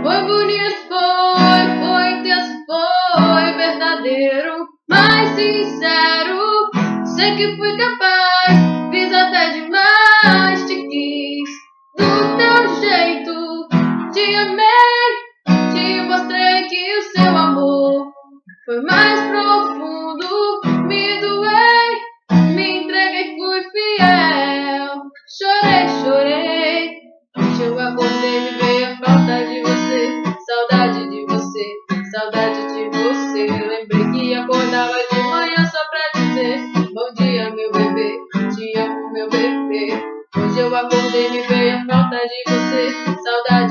Foi bonito, foi intenso, foi verdadeiro, mais sincero. Sei que fui capaz, fiz até demais, te quis do teu jeito, te amei, te mostrei que o seu amor foi mais profundo. Me doei, me entreguei, fui fiel. Chorei, chorei. Hoje eu acordei, me veio a falta de você. Saudade de você, saudade de você. Eu lembrei que acordava de manhã só pra dizer: bom dia, meu bebê, te amo, meu bebê. Hoje eu acordei, me veio a falta de você. Saudade